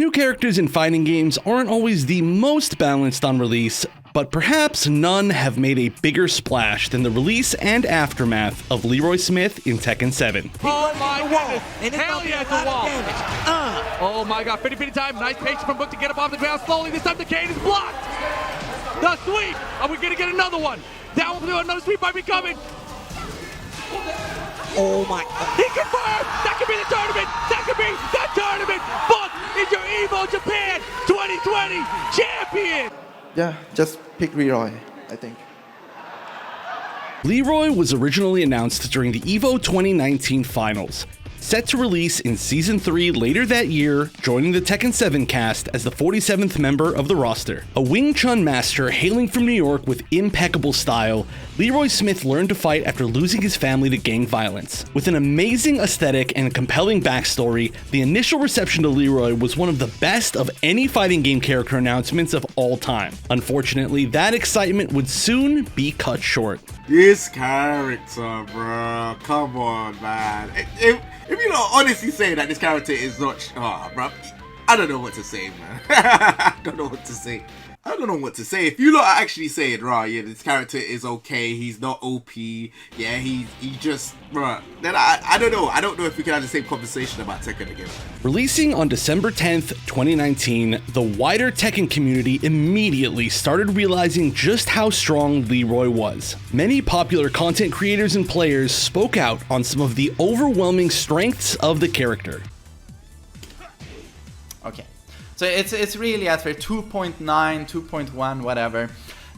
New characters in fighting games aren't always the most balanced on release, but perhaps none have made a bigger splash than the release and aftermath of Leroy Smith in Tekken 7. Oh my goodness! Hell yeah, it's a wall! Oh my god, fitty time, nice patience from Book to get up off the ground slowly. This time the cane is blocked! The sweep! Are we gonna get another one? That will do, another sweep might be coming! Oh my! He confirmed! That could be the tournament! That could be the tournament! Book is your EVO Japan 2020 champion! Yeah, just pick Leroy, I think. Leroy was originally announced during the EVO 2019 finals, set to release in Season 3 later that year, joining the Tekken 7 cast as the 47th member of the roster. A Wing Chun master hailing from New York with impeccable style, Leroy Smith learned to fight after losing his family to gang violence. With an amazing aesthetic and a compelling backstory, the initial reception to Leroy was one of the best of any fighting game character announcements of all time. Unfortunately, that excitement would soon be cut short. This character, bro, come on, man. If you don't honestly say that this character is not, bro, I don't know what to say, man. I don't know what to say. I don't know what to say. If you lot are actually saying, right, yeah, this character is okay, he's not OP, yeah, he just, bruh, then I don't know. I don't know if we can have the same conversation about Tekken again. Releasing on December 10th, 2019, the wider Tekken community immediately started realizing just how strong Leroy was. Many popular content creators and players spoke out on some of the overwhelming strengths of the character. Okay. So it's really at 2.9, 2.1, whatever.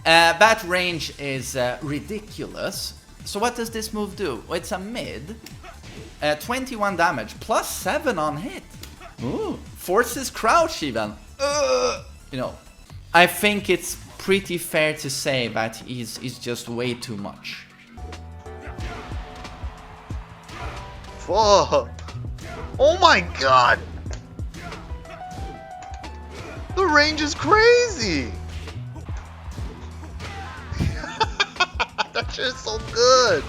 That range is ridiculous. So what does this move do? Well, it's a mid. 21 damage, plus 7 on hit. Ooh. Forces crouch even. You know, I think it's pretty fair to say that he's just way too much. Fuck. Oh my god. The range is crazy! That shit is so good!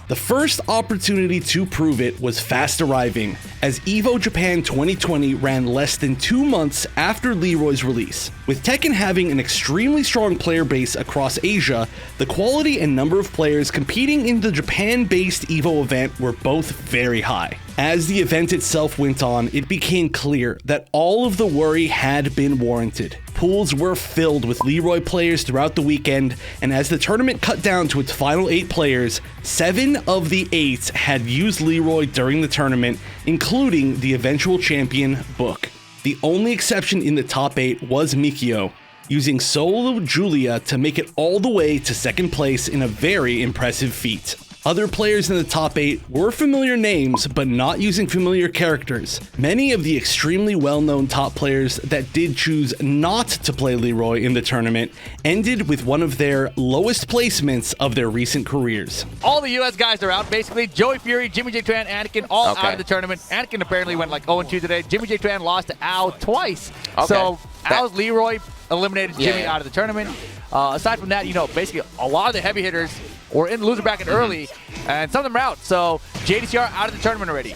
The first opportunity to prove it was fast arriving, as EVO Japan 2020 ran less than 2 months after Leroy's release. With Tekken having an extremely strong player base across Asia, the quality and number of players competing in the Japan-based EVO event were both very high. As the event itself went on, it became clear that all of the worry had been warranted. Pools were filled with Leroy players throughout the weekend, and as the tournament cut down to its final 8 players, 7 of the 8 had used Leroy during the tournament, including the eventual champion, Book. The only exception in the top 8 was Mikio, using Solo Julia to make it all the way to second place in a very impressive feat. Other players in the top 8 were familiar names, but not using familiar characters. Many of the extremely well-known top players that did choose not to play Leroy in the tournament ended with one of their lowest placements of their recent careers. All the US guys are out, basically. Joey Fury, Jimmy J. Tran, Anakin, all out of the tournament. Anakin apparently went like 0-2 today. Jimmy J. Tran lost to Al twice. So Al's Leroy eliminated Jimmy out of the tournament. Aside from that, you know, basically a lot of the heavy hitters were in the loser bracket early, and some of them are out. So JDCR out of the tournament already.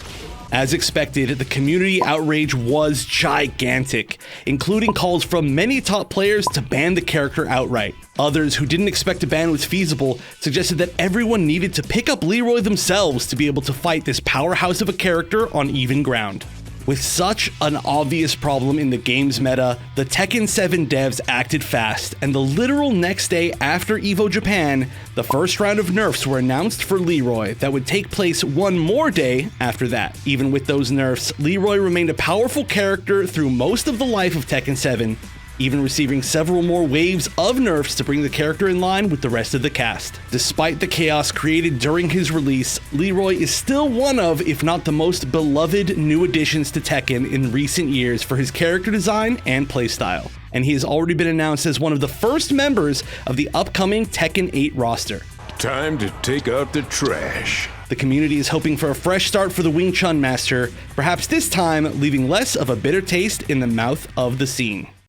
As expected, the community outrage was gigantic, including calls from many top players to ban the character outright. Others who didn't expect a ban was feasible suggested that everyone needed to pick up Leroy themselves to be able to fight this powerhouse of a character on even ground. With such an obvious problem in the game's meta, the Tekken 7 devs acted fast, and the literal next day after EVO Japan, the first round of nerfs were announced for Leroy that would take place one more day after that. Even with those nerfs, Leroy remained a powerful character through most of the life of Tekken 7, even receiving several more waves of nerfs to bring the character in line with the rest of the cast. Despite the chaos created during his release, Leroy is still one of, if not the most beloved new additions to Tekken in recent years for his character design and playstyle. And he has already been announced as one of the first members of the upcoming Tekken 8 roster. Time to take out the trash. The community is hoping for a fresh start for the Wing Chun master, perhaps this time leaving less of a bitter taste in the mouth of the scene.